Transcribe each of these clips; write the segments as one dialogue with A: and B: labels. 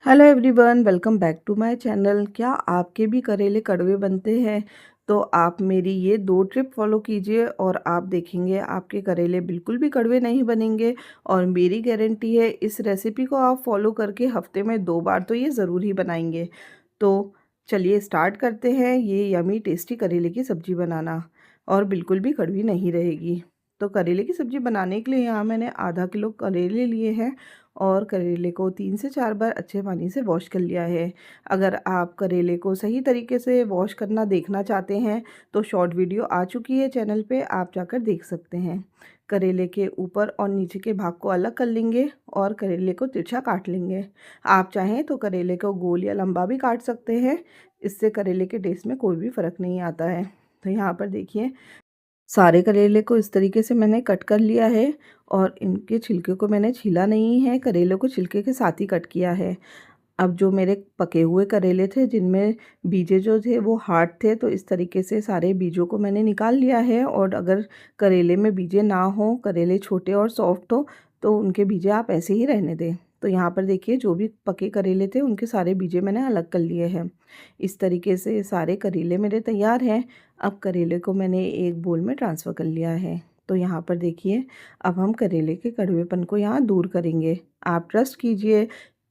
A: Hello everyone, welcome back to my channel. क्या आपके भी करेले कड़वे बनते हैं? तो आप मेरी ये 2 ट्रिप फॉलो कीजिए और आप देखेंगे आपके करेले बिल्कुल भी कड़वे नहीं बनेंगे। और मेरी गारंटी है, इस रेसिपी को आप फॉलो करके हफ्ते में 2 बार तो ये ज़रूर ही बनाएंगे। तो चलिए स्टार्ट करते हैं ये यमी टेस्टी करेले की सब्ज़ी बनाना, और बिल्कुल भी कड़वी नहीं रहेगी। तो करेले की सब्ज़ी बनाने के लिए यहाँ मैंने आधा किलो करेले लिए हैं और करेले को 3 से 4 बार अच्छे पानी से वॉश कर लिया है। अगर आप करेले को सही तरीके से वॉश करना देखना चाहते हैं तो शॉर्ट वीडियो आ चुकी है चैनल पे, आप जाकर देख सकते हैं। करेले के ऊपर और नीचे के भाग को अलग कर लेंगे और करेले को तिरछा काट लेंगे। आप चाहें तो करेले को गोल या लंबा भी काट सकते हैं, इससे करेले के टेस्ट में कोई भी फ़र्क नहीं आता है। तो यहाँ पर देखिए, सारे करेले को इस तरीके से मैंने कट कर लिया है और इनके छिलके को मैंने छीला नहीं है, करेले को छिलके के साथ ही कट किया है। अब जो मेरे पके हुए करेले थे जिनमें बीजे जो थे वो हार्ड थे, तो इस तरीके से सारे बीजों को मैंने निकाल लिया है। और अगर करेले में बीजे ना हो, करेले छोटे और सॉफ्ट हो, तो उनके बीजे आप ऐसे ही रहने दें। तो यहाँ पर देखिए, जो भी पके करेले थे उनके सारे बीजे मैंने अलग कर लिए हैं। इस तरीके से सारे करेले मेरे तैयार हैं। अब करेले को मैंने एक बोल में ट्रांसफ़र कर लिया है। तो यहाँ पर देखिए, अब हम करेले के कड़वेपन को यहाँ दूर करेंगे। आप ट्रस्ट कीजिए,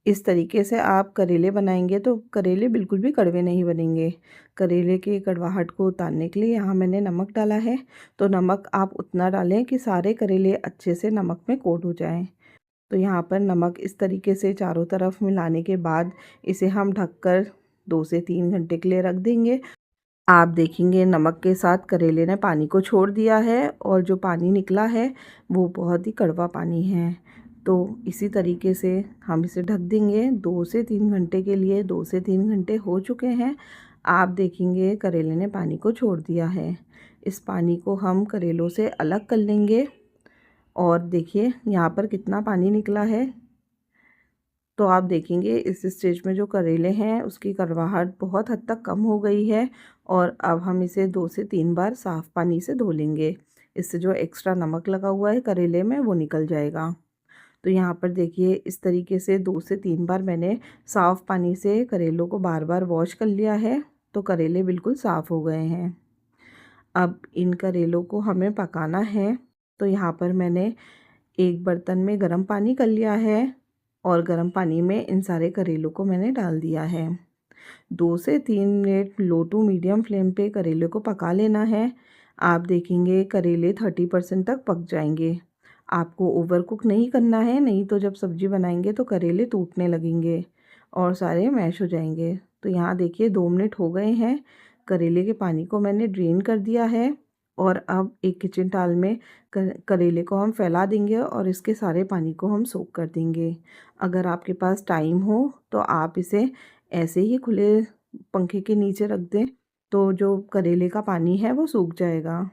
A: इस तरीके से आप करेले बनाएंगे तो करेले बिल्कुल भी कड़वे नहीं बनेंगे। करेले की कड़वाहट को उतारने के लिए यहाँ मैंने नमक डाला है। तो नमक आप उतना डालें कि सारे करेले अच्छे से नमक में कोट हो जाएं। तो यहाँ पर नमक इस तरीके से चारों तरफ मिलाने के बाद इसे हम ढककर 2 से 3 घंटे के लिए रख देंगे। आप देखेंगे नमक के साथ करेले ने पानी को छोड़ दिया है और जो पानी निकला है वो बहुत ही कड़वा पानी है। तो इसी तरीके से हम इसे ढक देंगे 2 से 3 घंटे के लिए। 2 से 3 घंटे हो चुके हैं। आप देखेंगे करेले ने पानी को छोड़ दिया है। इस पानी को हम करेलों से अलग कर लेंगे और देखिए यहाँ पर कितना पानी निकला है। तो आप देखेंगे इस स्टेज में जो करेले हैं उसकी कड़वाहट बहुत हद तक कम हो गई है। और अब हम इसे 2 से 3 बार साफ़ पानी से धो लेंगे। इससे जो एक्स्ट्रा नमक लगा हुआ है करेले में वो निकल जाएगा। तो यहाँ पर देखिए, इस तरीके से 2 से 3 बार मैंने साफ़ पानी से करेलों को बार बार वॉश कर लिया है। तो करेले बिल्कुल साफ़ हो गए हैं। अब इन करेलों को हमें पकाना है। तो यहाँ पर मैंने एक बर्तन में गर्म पानी कर लिया है और गर्म पानी में इन सारे करेलों को मैंने डाल दिया है। 2 से 3 minute low to medium flame पे करेले को पका लेना है। आप देखेंगे करेले 30% तक पक जाएंगे। आपको ओवर कुक नहीं करना है, नहीं तो जब सब्ज़ी बनाएंगे तो करेले टूटने लगेंगे और सारे मैश हो जाएंगे। तो यहाँ देखिए 2 मिनट हो गए हैं। करेले के पानी को मैंने ड्रेन कर दिया है और अब एक किचन टाल में करेले को हम फैला देंगे और इसके सारे पानी को हम सोख कर देंगे। अगर आपके पास टाइम हो तो आप इसे ऐसे ही खुले पंखे के नीचे रख दें, तो जो करेले का पानी है वो सूख जाएगा।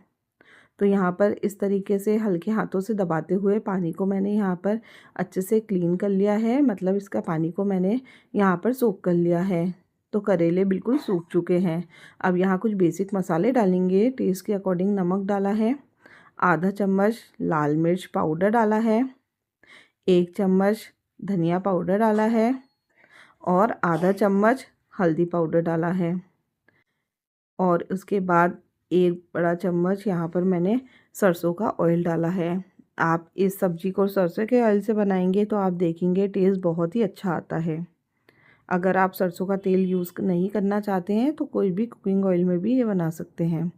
A: तो यहाँ पर इस तरीके से हल्के हाथों से दबाते हुए पानी को मैंने यहाँ पर अच्छे से क्लीन कर लिया है, मतलब इसका पानी को मैंने यहाँ पर सोख कर लिया है। तो करेले बिल्कुल सूख चुके हैं। अब यहाँ कुछ बेसिक मसाले डालेंगे। टेस्ट के अकॉर्डिंग नमक डाला है, आधा चम्मच लाल मिर्च पाउडर डाला है, 1 चम्मच धनिया पाउडर डाला है और आधा चम्मच हल्दी पाउडर डाला है। और उसके बाद 1 बड़ा चम्मच यहाँ पर मैंने सरसों का ऑयल डाला है। आप इस सब्ज़ी को सरसों के ऑयल से बनाएंगे तो आप देखेंगे टेस्ट बहुत ही अच्छा आता है। अगर आप सरसों का तेल यूज़ नहीं करना चाहते हैं तो कोई भी कुकिंग ऑयल में भी ये बना सकते हैं।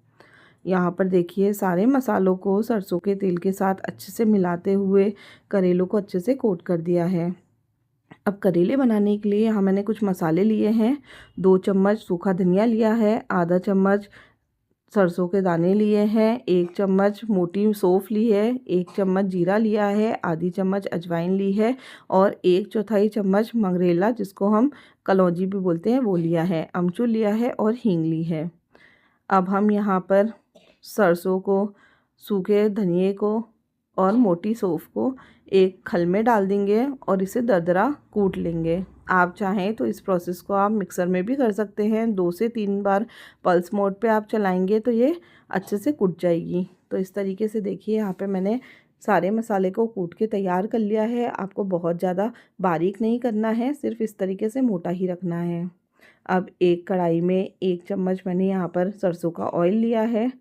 A: यहाँ पर देखिए सारे मसालों को सरसों के तेल के साथ अच्छे से मिलाते हुए करेलों को अच्छे से कोट कर दिया है। अब करेले बनाने के लिए यहाँ मैंने कुछ मसाले लिए हैं। 2 चम्मच सूखा धनिया लिया है, आधा चम्मच सरसों के दाने लिए हैं, 1 चम्मच मोटी सौंफ ली है, 1 चम्मच जीरा लिया है, आधी चम्मच अजवाइन ली है और 1/4 चम्मच मंगरेला, जिसको हम कलौंजी भी बोलते हैं, वो लिया है, अमचूर लिया है और हींग ली है। अब हम यहाँ पर सरसों को, सूखे धनिए को और मोटी सौंफ को एक खल में डाल देंगे और इसे दरदरा कूट लेंगे। आप चाहें तो इस प्रोसेस को आप मिक्सर में भी कर सकते हैं। 2 से 3 बार पल्स मोड पे आप चलाएंगे तो ये अच्छे से कुट जाएगी। तो इस तरीके से देखिए यहाँ पे मैंने सारे मसाले को कूट के तैयार कर लिया है। आपको बहुत ज़्यादा बारीक नहीं करना है, सिर्फ इस तरीके से मोटा ही रखना है। अब एक कढ़ाई में 1 चम्मच मैंने यहाँ पर सरसों का ऑयल लिया है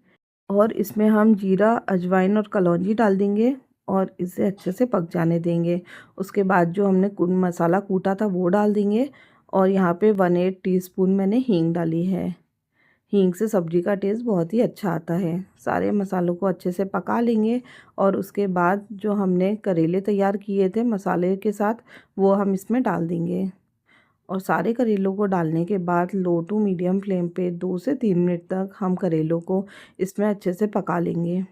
A: और इसमें हम जीरा, अजवाइन और कलौंजी डाल देंगे और इसे अच्छे से पक जाने देंगे। उसके बाद जो हमने मसाला कूटा था वो डाल देंगे और यहाँ पे 1/8 टीस्पून मैंने हींग डाली है। हींग से सब्ज़ी का टेस्ट बहुत ही अच्छा आता है। सारे मसालों को अच्छे से पका लेंगे और उसके बाद जो हमने करेले तैयार किए थे मसाले के साथ, वो हम इसमें डाल देंगे और सारे करेलों को डालने के बाद लो टू मीडियम फ्लेम पे 2 से 3 मिनट तक हम करेलों को इसमें अच्छे से पका लेंगे।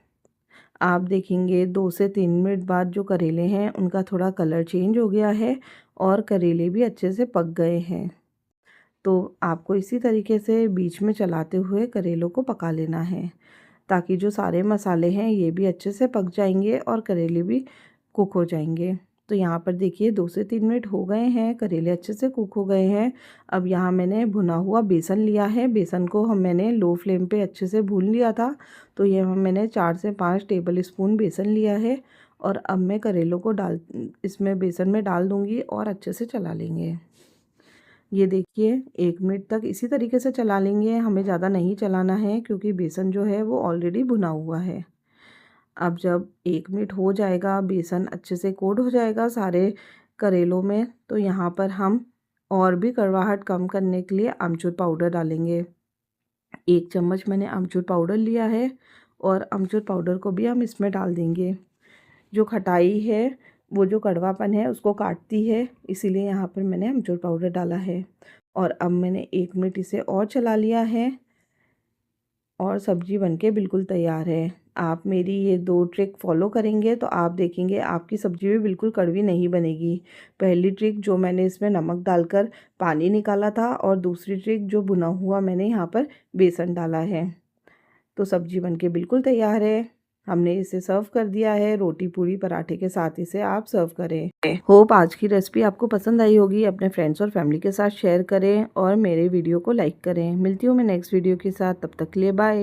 A: आप देखेंगे 2 से 3 मिनट बाद जो करेले हैं उनका थोड़ा कलर चेंज हो गया है और करेले भी अच्छे से पक गए हैं। तो आपको इसी तरीके से बीच में चलाते हुए करेलों को पका लेना है, ताकि जो सारे मसाले हैं ये भी अच्छे से पक जाएंगे और करेले भी कुक हो जाएंगे। तो यहाँ पर देखिए 2 से 3 मिनट हो गए हैं, करेले अच्छे से कुक हो गए हैं। अब यहाँ मैंने भुना हुआ बेसन लिया है, बेसन को मैंने लो फ्लेम पे अच्छे से भून लिया था। तो ये मैंने 4 से 5 टेबल स्पून बेसन लिया है और अब मैं करेलों को इसमें बेसन में डाल दूँगी और अच्छे से चला लेंगे। ये देखिए 1 मिनट तक इसी तरीके से चला लेंगे, हमें ज़्यादा नहीं चलाना है क्योंकि बेसन जो है वो ऑलरेडी भुना हुआ है। अब जब 1 मिनट हो जाएगा, बेसन अच्छे से कोट हो जाएगा सारे करेलों में, तो यहाँ पर हम और भी कड़वाहट कम करने के लिए आमचूर पाउडर डालेंगे। 1 चम्मच मैंने आमचूर पाउडर लिया है और आमचूर पाउडर को भी हम इसमें डाल देंगे। जो खटाई है, वो जो कड़वापन है उसको काटती है, इसीलिए यहाँ पर मैंने अमचूर पाउडर डाला है। और अब मैंने 1 मिनट इसे और चला लिया है और सब्ज़ी बनके बिल्कुल तैयार है। आप मेरी ये 2 ट्रिक फॉलो करेंगे तो आप देखेंगे आपकी सब्ज़ी भी बिल्कुल कड़वी नहीं बनेगी। पहली ट्रिक जो मैंने इसमें नमक डालकर पानी निकाला था और दूसरी ट्रिक जो भुना हुआ मैंने यहाँ पर बेसन डाला है। तो सब्ज़ी बनके बिल्कुल तैयार है। हमने इसे सर्व कर दिया है, रोटी, पूड़ी, पराठे के साथ इसे आप सर्व करें। होप आज की रेसिपी आपको पसंद आई होगी। अपने फ्रेंड्स और फैमिली के साथ शेयर करें और मेरे वीडियो को लाइक करें। मिलती हूँ मैं नेक्स्ट वीडियो के साथ, तब तक के लिए बाय।